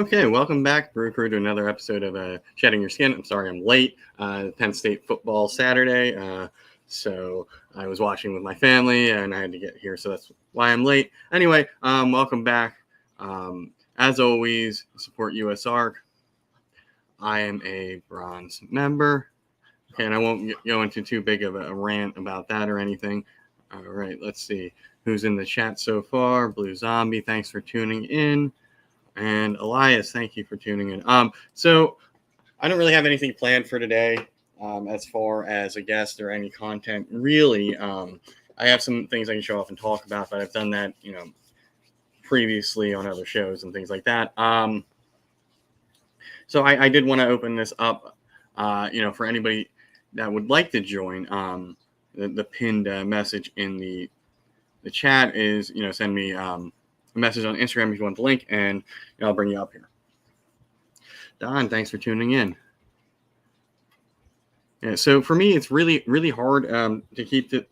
Okay, welcome back, Brew Crew, to another episode of Shedding Your Skin. I'm sorry I'm late. Penn State football Saturday, so I was watching with my family, and I had to get here, so that's why I'm late. Anyway, welcome back. As always, support USARK. I am a bronze member. Okay, and I won't go into too big of a rant about that or anything. All right, let's see who's in the chat so far. Blue Zombie, thanks for tuning in. And Elias, thank you for tuning in. So I don't really have anything planned for today as far as a guest or any content. Really, I have some things I can show off and talk about, but I've done that, previously on other shows and things like that. So I did want to open this up, for anybody that would like to join. The pinned message in the chat is, send me a message on Instagram if you want the link, and I'll bring you up here. Don, thanks for tuning in. Yeah, so for me, it's really, really hard to keep the,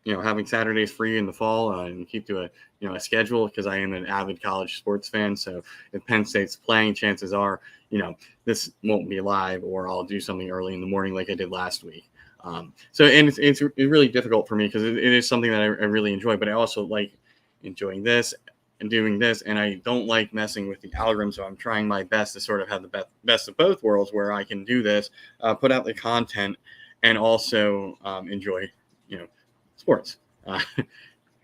having Saturdays free in the fall and keep to a schedule, because I am an avid college sports fan. So if Penn State's playing, chances are, this won't be live, or I'll do something early in the morning like I did last week. So it's really difficult for me, because it is something that I really enjoy, but I also like enjoying this and doing this, and I don't like messing with the algorithm. So I'm trying my best to sort of have the best of both worlds, where I can do this, put out the content, and also enjoy, sports.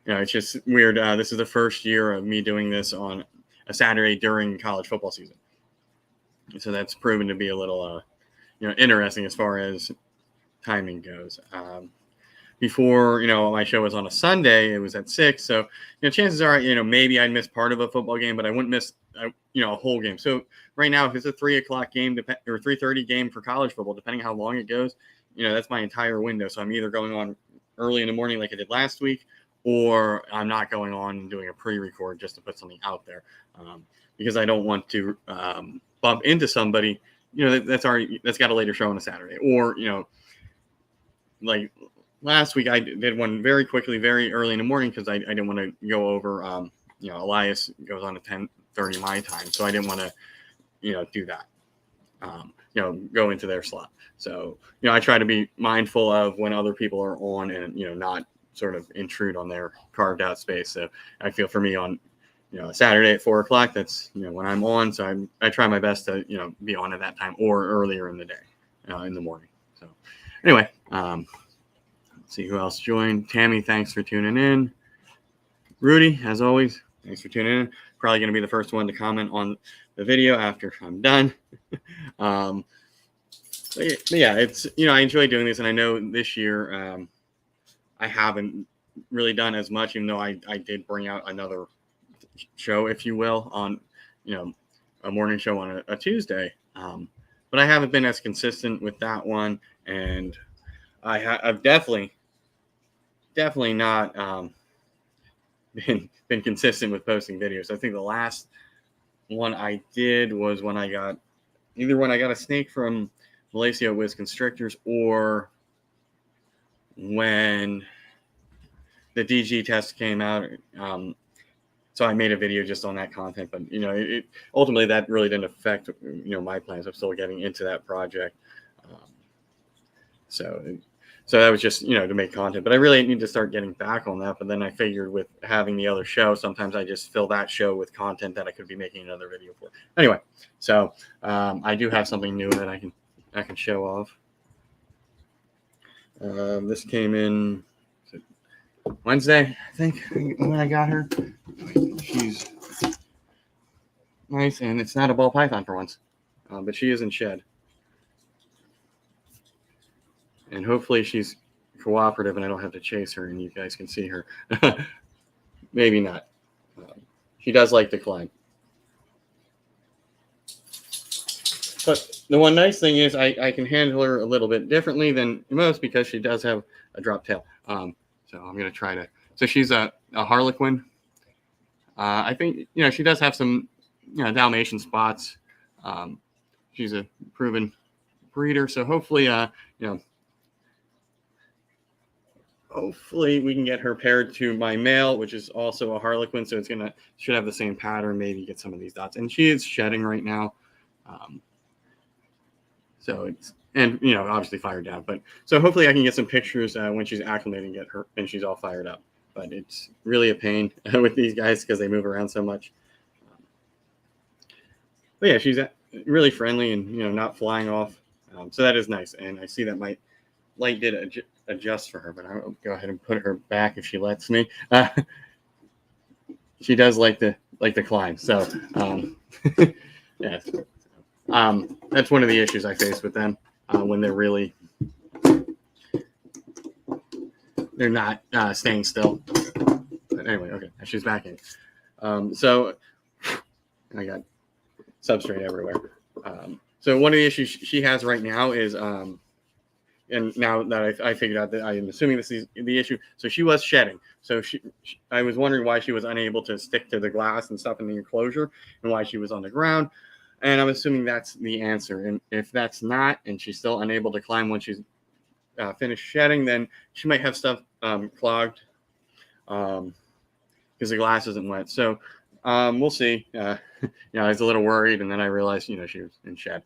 It's just weird. This is the first year of me doing this on a Saturday during college football season, so that's proven to be a little, interesting as far as timing goes. Before, my show was on a Sunday, it was at 6. So, chances are, maybe I'd miss part of a football game, but I wouldn't miss, a whole game. So right now, if it's a 3:00 game or 3:30 game for college football, depending how long it goes, that's my entire window. So I'm either going on early in the morning like I did last week, or I'm not going on and doing a pre-record just to put something out there, because I don't want to bump into somebody, that's got a later show on a Saturday, or, like last week, I did one very quickly, very early in the morning, because I didn't want to go over, Elias goes on at 10:30 my time. So I didn't want to, do that, go into their slot. So, I try to be mindful of when other people are on, and, not sort of intrude on their carved out space. So I feel for me on, Saturday at 4:00, that's, when I'm on. So I try my best to, be on at that time, or earlier in the day, in the morning. So anyway, let's see who else joined. Tammy, thanks for tuning in. Rudy, as always, thanks for tuning in. Probably going to be the first one to comment on the video after I'm done. But yeah, it's, I enjoy doing this, and I know this year I haven't really done as much, even though I did bring out another show, if you will, on, a morning show on a Tuesday. But I haven't been as consistent with that one, and I've definitely not been consistent with posting videos. I think the last one I did was when I got a snake from Malaysia with constrictors, or when the DG test came out. So I made a video just on that content, but it ultimately that really didn't affect my plans. I'm still getting into that project. So that was just, to make content, but I really need to start getting back on that. But then I figured, with having the other show, sometimes I just fill that show with content that I could be making another video for. Anyway, so I do have something new that I can show off. This came in Wednesday, I think, when I got her. She's nice, and it's not a ball python for once, but she is in shed. And hopefully she's cooperative and I don't have to chase her and you guys can see her. Maybe not. She does like to climb. But the one nice thing is I can handle her a little bit differently than most, because she does have a drop tail. So I'm going to try to. So she's a Harlequin. I think, she does have some, Dalmatian spots. She's a proven breeder. So hopefully, hopefully we can get her paired to my male, which is also a Harlequin. So should have the same pattern, maybe get some of these dots. And she is shedding right now. So obviously fired down. But so hopefully I can get some pictures when she's acclimated and get her, and she's all fired up. But it's really a pain with these guys because they move around so much. But yeah, she's really friendly and, not flying off. So that is nice. And I see that my light did adjust for her, but I'll go ahead and put her back if she lets me. She does like to climb. So, yes. That's one of the issues I face with them when they're not staying still. But anyway, okay, she's back in. So I got substrate everywhere. So one of the issues she has right now is, and now that I figured out that I am assuming this is the issue. So she was shedding. So I was wondering why she was unable to stick to the glass and stuff in the enclosure and why she was on the ground. And I'm assuming that's the answer. And if that's not, and she's still unable to climb when she's finished shedding, then she might have stuff clogged because the glass isn't wet. So we'll see. I was a little worried, and then I realized, she was in shed.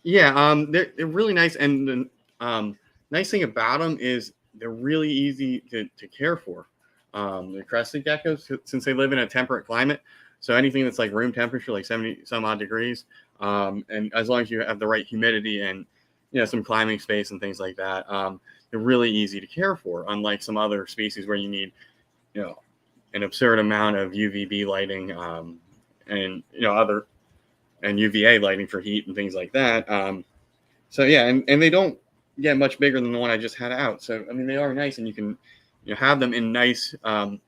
Yeah, they're really nice, and the nice thing about them is they're really easy to care for. The crested geckos, since they live in a temperate climate, so anything that's like room temperature, like 70 some odd degrees, and as long as you have the right humidity and some climbing space and things like that, they're really easy to care for. Unlike some other species where you need an absurd amount of UVB lighting and other and UVA lighting for heat and things like that. So yeah, and they don't get much bigger than the one I just had out. So I mean, they are nice, and you can have them in nice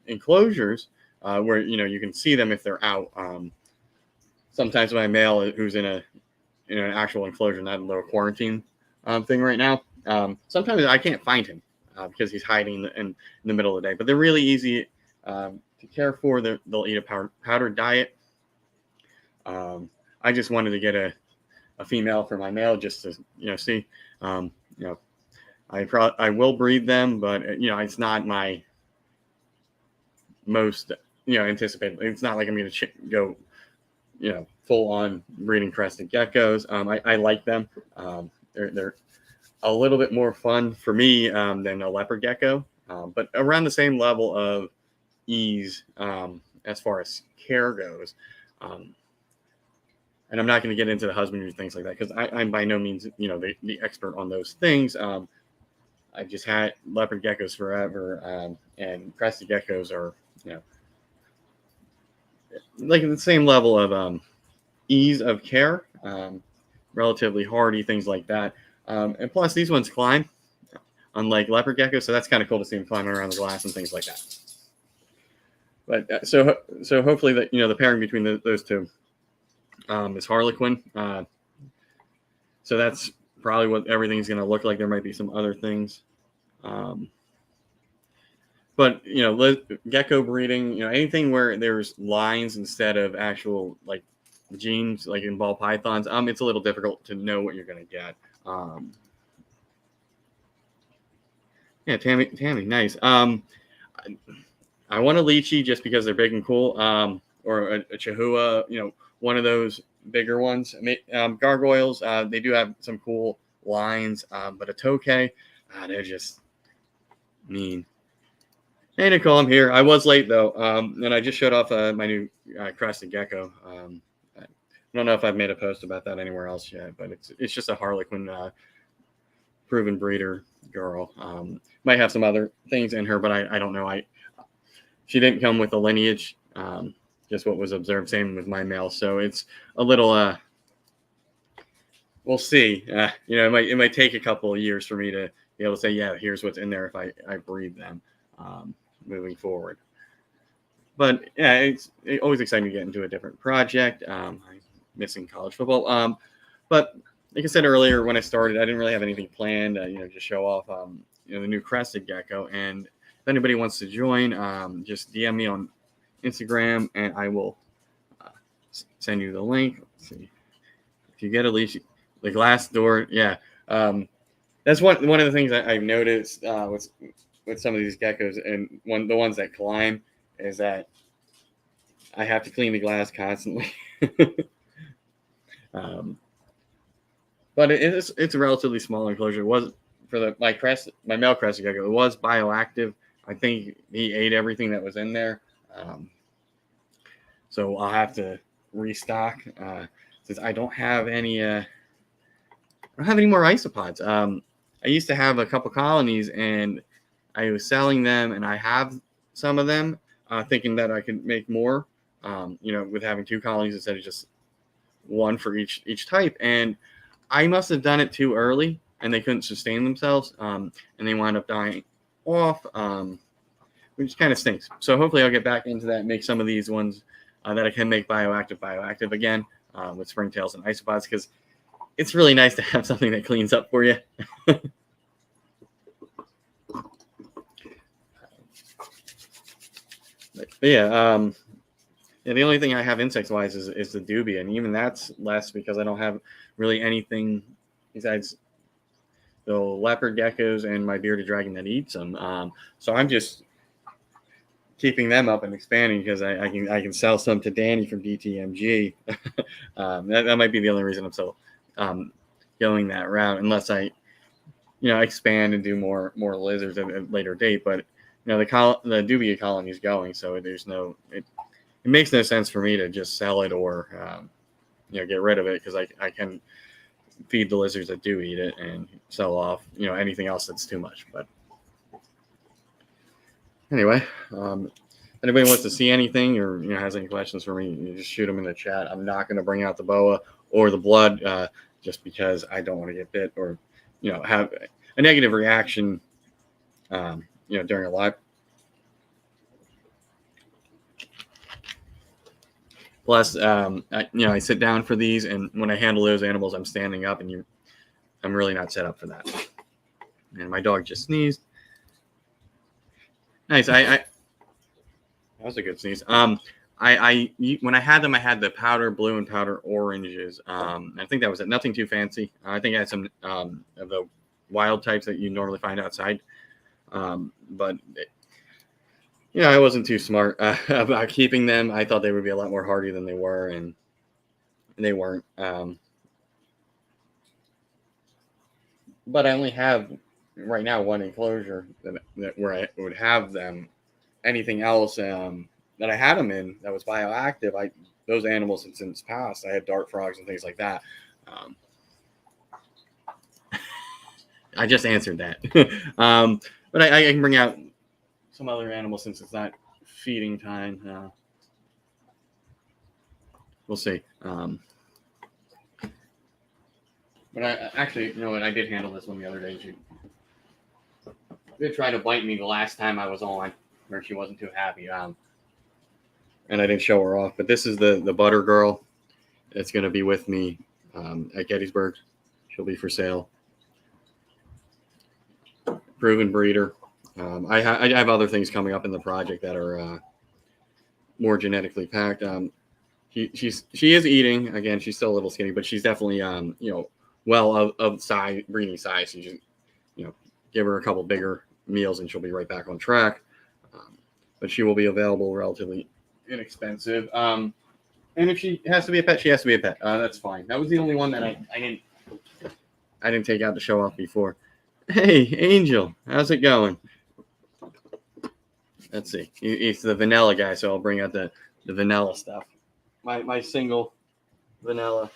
enclosures where you can see them if they're out. Sometimes my male, who's in an actual enclosure, not a little quarantine thing right now, sometimes I can't find him because he's hiding in the middle of the day. But they're really easy to care for. They'll eat a powdered diet. I just wanted to get a female for my male just to see. I will breed them, but it's not my most anticipated. It's not like I'm going to go full on breeding crested geckos. I like them. They're a little bit more fun for me than a leopard gecko, but around the same level of ease as far as care goes. And I'm not going to get into the husbandry things like that because I'm by no means the expert on those things. I've just had leopard geckos forever, and crested geckos are like the same level of ease of care, relatively hardy, things like that. And plus, these ones climb, unlike leopard geckos, so that's kind of cool to see them climbing around the glass and things like that. But so hopefully that the pairing between those two is Harlequin. So that's probably what everything's going to look like. There might be some other things. But gecko breeding, anything where there's lines instead of actual like genes, like in ball pythons, it's a little difficult to know what you're going to get. Yeah, Tammy, nice. I want a lychee just because they're big and cool, or a Chihuahua, one of those bigger ones. Gargoyles, they do have some cool lines, but a Tokay, they're just mean. Hey, Nicole, I'm here. I was late, though, and I just showed off my new crested gecko. I don't know if I've made a post about that anywhere else yet, but it's just a Harlequin proven breeder girl. Might have some other things in her, but I don't know. She didn't come with a lineage, just what was observed. Same with my male, so it's a little. We'll see. It might take a couple of years for me to be able to say, yeah, here's what's in there if I breed them moving forward. But yeah, it's always exciting to get into a different project. I'm missing college football, but like I said earlier, when I started, I didn't really have anything planned. Just show off the new crested gecko. And if anybody wants to join, just DM me on Instagram, and I will send you the link. Let's see if you get a the glass door. Yeah. That's one of the things I've noticed with some of these geckos, and the ones that climb, is that I have to clean the glass constantly. um, but it's a relatively small enclosure. It was for my male crested gecko. It was bioactive. I think he ate everything that was in there. So I'll have to restock since I don't have any. I don't have any more isopods. I used to have a couple colonies, and I was selling them, and I have some of them, thinking that I could make more. With having two colonies instead of just one for each type. And I must have done it too early, and they couldn't sustain themselves, and they wound up dying off, which kind of stinks. So hopefully I'll get back into that and make some of these ones that I can make bioactive again with springtails and isopods, because it's really nice to have something that cleans up for you. But yeah, the only thing I have insects-wise is the dubia, and even that's less because I don't have really anything besides the leopard geckos and my bearded dragon that eats them. So I'm just keeping them up and expanding because I can sell some to Danny from DTMG. That might be the only reason I'm still going that route, unless I expand and do more lizards at a later date. But the dubia colony is going, so there's no it makes no sense for me to just sell it or get rid of it, because I can feed the lizards that do eat it and sell off anything else that's too much. But anyway, anybody wants to see anything or has any questions for me, you just shoot them in the chat. I'm not going to bring out the boa or the blood just because I don't want to get bit or have a negative reaction during a live. Plus, I sit down for these, and when I handle those animals, I'm standing up, and I'm really not set up for that. And my dog just sneezed. Nice. That was a good sneeze. When I had them, I had the powder blue and powder oranges. I think that was it. Nothing too fancy. I think I had some of the wild types that you normally find outside. But I wasn't too smart about keeping them. I thought they would be a lot more hardy than they were, and they weren't. But I only have right now one enclosure that where I would have them. Anything else that I had them in that was bioactive, those animals have since passed. I had dart frogs and things like that. I just answered that. But I can bring out some other animals since it's not feeding time. We'll see. But I actually, what? I did handle this one the other day. She did try to bite me the last time I was on, where she wasn't too happy. And I didn't show her off. But this is the butter girl. It's going to be with me at Gettysburg. She'll be for sale. Proven breeder. I have other things coming up in the project that are more genetically packed. She is eating. Again, she's still a little skinny, but she's definitely well of size, breeding size. So you just give her a couple bigger meals and she'll be right back on track. But she will be available relatively inexpensive. And if she has to be a pet, she has to be a pet. That's fine. That was the only one that I didn't take out to show off before. Hey, Angel, how's it going? Let's see. He's the vanilla guy, so I'll bring out the vanilla stuff. My single vanilla.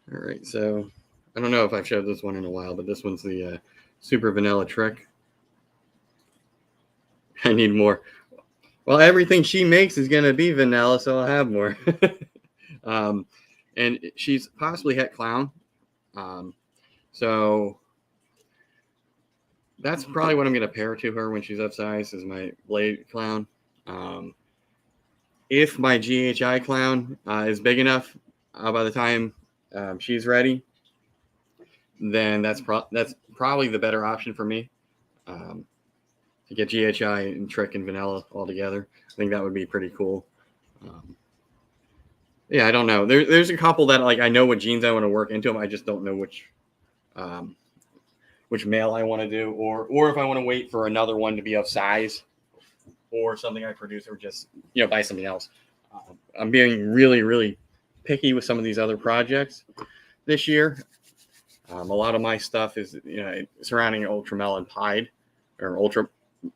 All right, so I don't know if I've showed this one in a while, but this one's the super vanilla trick. I need more. Well, everything she makes is going to be vanilla, so I'll have more. And she's possibly het clown. So that's probably what I'm going to pair to her when she's of size, is my blade clown. If my GHI clown is big enough by the time she's ready, then that's probably the better option for me. To get GHI and Trick and Vanilla all together, I think that would be pretty cool. Yeah, I don't know. There's a couple that like I know what genes I want to work into them. I just don't know which male I want to do, or if I want to wait for another one to be of size, or something I produce, or just buy something else. I'm being really, really picky with some of these other projects this year. A lot of my stuff is surrounding Ultramel and Pied, or Ultra,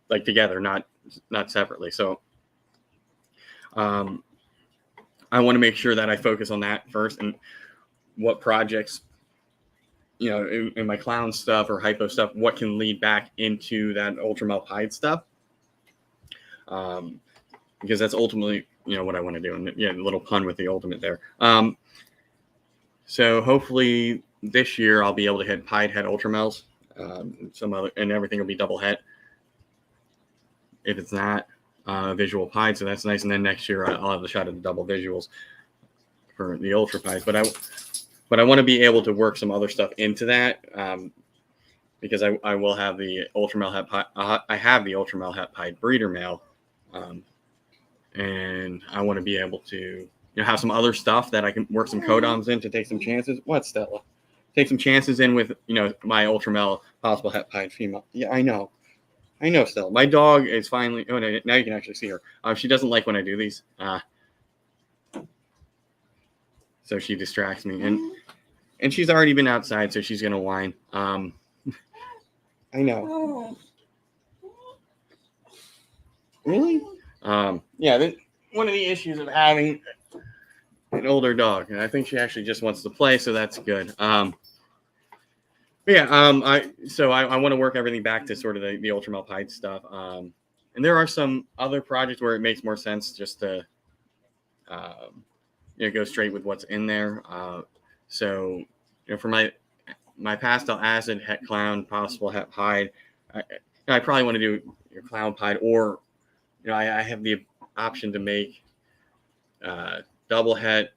like together, not separately. So I want to make sure that I focus on that first, and what projects, in my clown stuff or hypo stuff, what can lead back into that Ultramel Pied stuff. Because that's ultimately, what I want to do. And a little pun with the ultimate there. So hopefully this year I'll be able to hit Pied Head Ultramels, some other, and everything will be double het. If it's not visual Pied, so that's nice. And then next year I'll have the shot at the double visuals for the Ultra Pieds. But I want to be able to work some other stuff into that, because I will have the Ultramel Het Pied. I have the Ultramel Het Pied breeder male, and I want to be able to have some other stuff that I can work some codoms in to take some chances. What, Stella? Take some chances in with my Ultramel possible Het Pied female. Yeah, I know, Stella. My dog is finally. Oh, now you can actually see her. She doesn't like when I do these, so she distracts me, and she's already been outside, so she's gonna whine. I know. Really? Yeah. One of the issues of having an older dog, and I think she actually just wants to play, so that's good. I want to work everything back to sort of the Ultramel Pied stuff. And there are some other projects where it makes more sense just to go straight with what's in there. So for my pastel acid Het Clown, possible Het Pied, I probably want to do your Clown Pied, or I have the option to make double het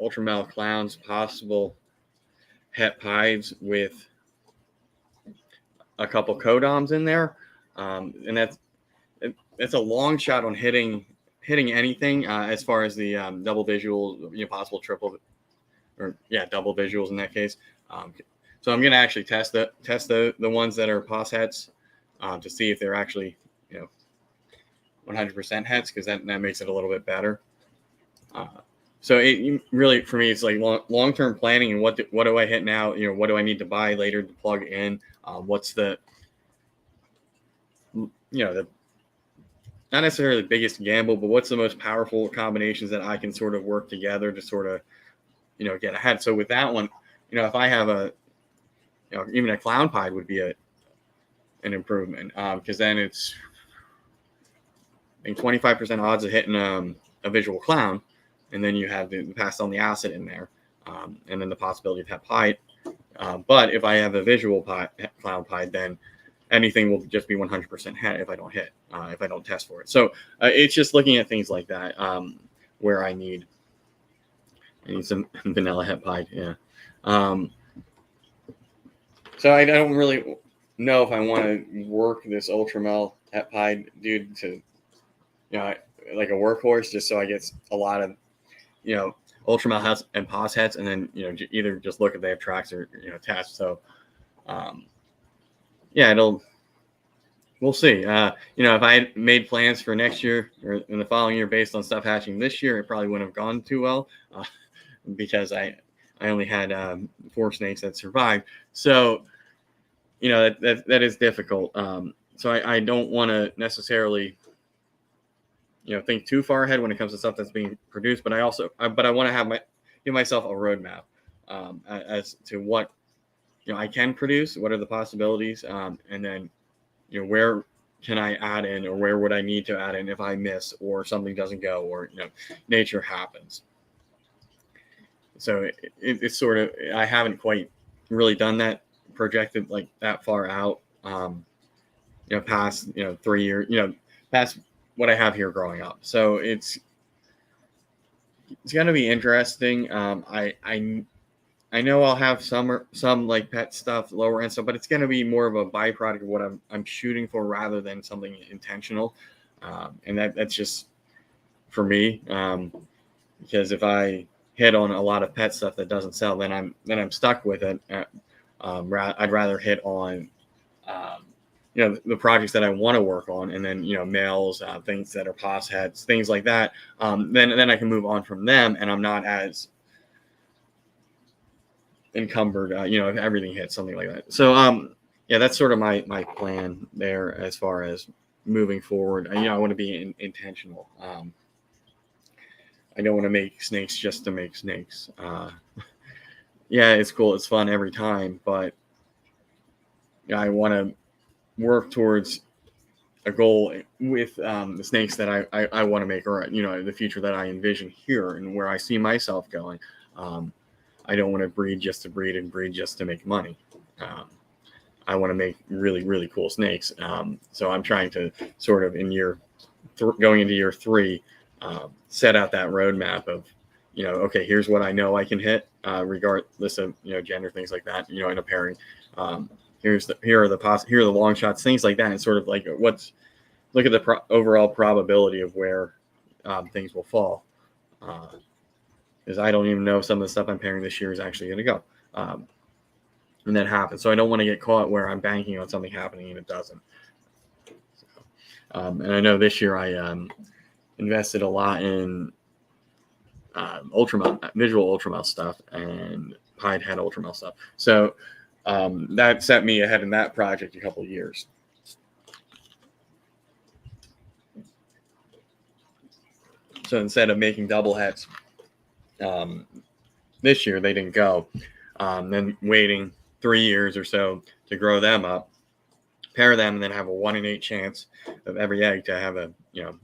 Ultramel Clowns, possible Het Pieds with a couple codoms in there, and that's a long shot on hitting anything as far as the double visuals, possible triple, or double visuals in that case. So I'm gonna actually test the ones that are POS hets to see if they're actually 100% hets, because that makes it a little bit better. So it really, for me, it's like long-term planning, and what do I hit now? What do I need to buy later to plug in? What's the the not necessarily the biggest gamble, but what's the most powerful combinations that I can sort of work together to sort of get ahead. So with that one, if I have even a Clown Pied would be an improvement, because then it's 25% odds of hitting a visual clown, and then you have the passed on the acid in there, and then the possibility of Het Pied. But if I have a visual Clown Pied, then anything will just be 100% het if I don't hit, if I don't test for it. So it's just looking at things like that, where I need some vanilla Het Pied. Yeah. So I don't really know if I want to work this Ultramel Het Pied dude to, like a workhorse, just so I get a lot of, Ultramel hets and POS hets, and then, either just look if they have tracks or, test. So, we'll see. If I had made plans for next year or in the following year based on stuff hatching this year, it probably wouldn't have gone too well, because I only had 4 snakes that survived. So, that is difficult. So I don't want to necessarily, think too far ahead when it comes to stuff that's being produced. But I want to give myself a roadmap as to what I can produce, what are the possibilities, and then where can I add in, or where would I need to add in if I miss or something doesn't go, or nature happens. So it's sort of, I haven't quite really done that, projected like that far out, past 3 years, past what I have here growing up. So it's going to be interesting. I I know I'll have some like pet stuff, lower end stuff, but it's going to be more of a byproduct of what I'm shooting for rather than something intentional. And that's just for me, because if I hit on a lot of pet stuff that doesn't sell, then I'm stuck with it. I'd rather hit on the projects that I want to work on, and then males, things that are pos heads, things like that. Then I can move on from them, and I'm not as encumbered. If everything hits, something like that. So yeah, that's sort of my plan there as far as moving forward. I want to be intentional. I don't want to make snakes just to make snakes. Yeah, it's cool, it's fun every time, but I want to work towards a goal with the snakes that I want to make, or the future that I envision here and where I see myself going. I don't want to breed just to breed and breed just to make money. I want to make really, really cool snakes. So I'm trying to sort of going into year 3, set out that roadmap of, okay, here's what I know I can hit, regardless of gender, things like that. In a pairing, here are the long shots, things like that, and sort of like look at the overall probability of where things will fall. Because I don't even know if some of the stuff I'm pairing this year is actually going to go, and that happens. So I don't want to get caught where I'm banking on something happening and it doesn't. And I know this year I invested a lot in visual ultramount stuff and pied head ultramount stuff. So that set me ahead in that project a couple of years. So instead of making double heads this year, they didn't go. Then waiting 3 years or so to grow them up, pair them, and then have a 1 in 8 chance of every egg to have a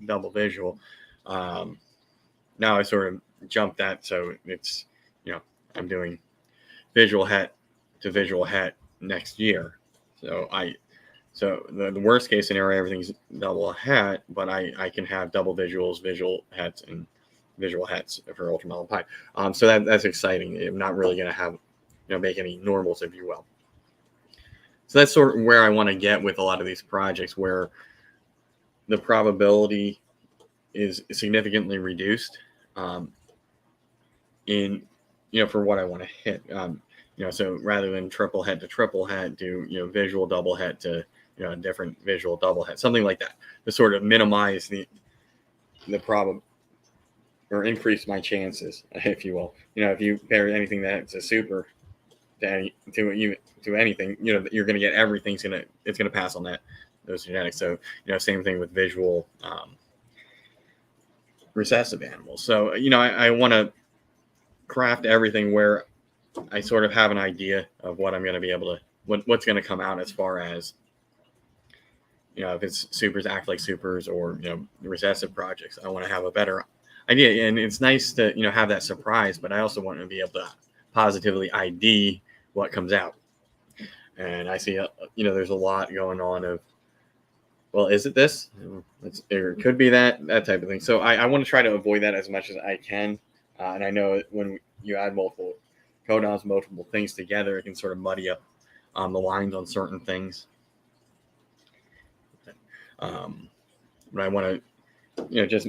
double visual. Now I sort of jumped that, so it's I'm doing visual het to visual het next year. So the worst case scenario, everything's double het, but I can have double visuals, visual hets, and visual hets for ultramelt pie. So that's exciting. I'm not really going to have make any normals, if you will. So that's sort of where I want to get with a lot of these projects, where the probability is significantly reduced in for what I want to hit. So rather than triple head to triple head, do visual double head to different visual double head, something like that, to sort of minimize the problem or increase my chances, if you will. If you pair anything that's a super to anything, you're going to get everything's going to pass on those genetics. So same thing with visual recessive animals. So I want to craft everything where I sort of have an idea of what I'm going to be able to what's going to come out as far as if it's supers act like supers or recessive projects. I want to have a better idea, and it's nice to have that surprise, but I also want to be able to positively ID what comes out. And I see there's a lot going on of, well, is it this? It could be that type of thing. So I want to try to avoid that as much as I can. And I know when you add multiple codons, multiple things together, it can sort of muddy up the lines on certain things. But I want to, just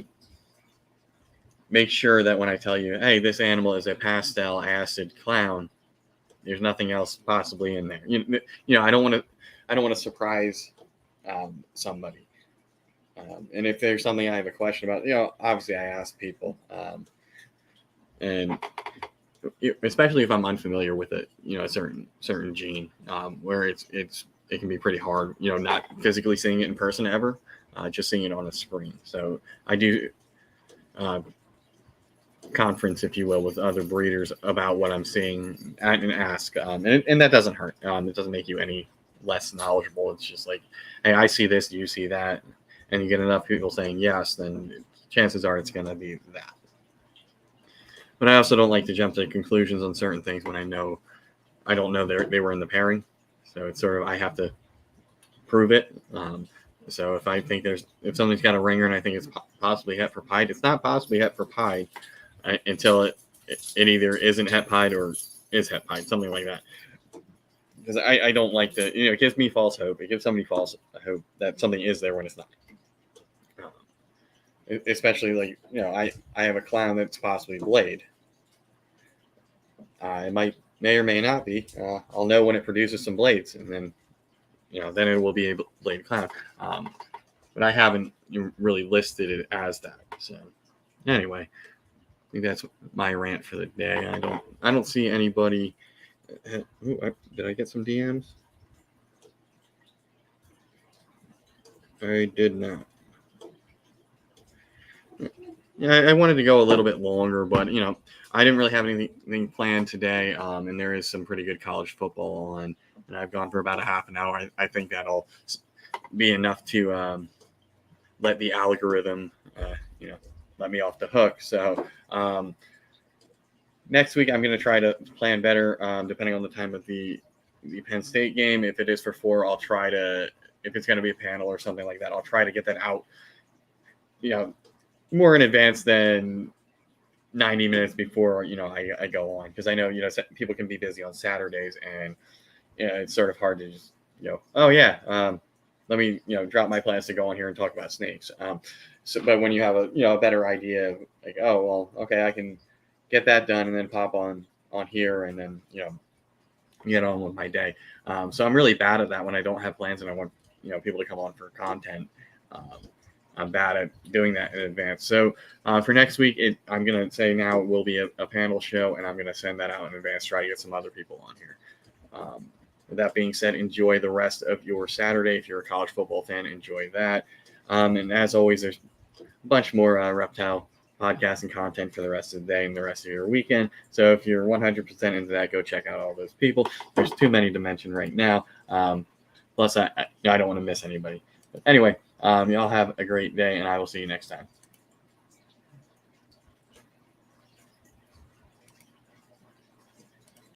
make sure that when I tell you, hey, this animal is a pastel acid clown, there's nothing else possibly in there. I don't want to surprise somebody. And if there's something I have a question about, obviously I ask people. And especially if I'm unfamiliar with it, a certain gene, where it can be pretty hard, not physically seeing it in person ever, just seeing it on a screen. So I do conference, if you will, with other breeders about what I'm seeing and ask, and that doesn't hurt. It doesn't make you any less knowledgeable. It's just like, hey, I see this, do you see that? And you get enough people saying yes, then chances are it's going to be that. But I also don't like to jump to conclusions on certain things when I don't know they were in the pairing. So it's sort of, I have to prove it. So if I think if something's got a ringer and I think it's possibly het for pied, it's not possibly het for pied until it either isn't het pied or is hit by, something like that. Because I don't like to, it gives me false hope. It gives somebody false hope that something is there when it's not. Especially I have a clown that's possibly Blade. It may or may not be. I'll know when it produces some blades, and then then it will be a Blade clown. But I haven't really listed it as that. So anyway, I think that's my rant for the day. I don't see anybody. Did I get some DMs? I did not. Yeah, I wanted to go a little bit longer, but I didn't really have anything planned today. And there is some pretty good college football on, and I've gone for about a half an hour. I think that'll be enough to let the algorithm, let me off the hook. So next week I'm going to try to plan better, depending on the time of the Penn State game. If it is for 4, I'll try to. If it's going to be a panel or something like that, I'll try to get that out. More in advance than 90 minutes before I go on, because I know people can be busy on Saturdays, and it's sort of hard to just let me drop my plans to go on here and talk about snakes. But when you have a better idea of like, oh well, okay, I can get that done and then pop on here and then get on with my day. So I'm really bad at that when I don't have plans and I want people to come on for content. I'm bad at doing that in advance. So for next week, I'm going to say now it will be a panel show, and I'm going to send that out in advance, try to get some other people on here. With that being said, enjoy the rest of your Saturday. If you're a college football fan, enjoy that. And as always, there's a bunch more Reptile podcasting content for the rest of the day and the rest of your weekend. So if you're 100% into that, go check out all those people. There's too many to mention right now. Plus, I don't want to miss anybody. But anyway, y'all have a great day, and I will see you next time.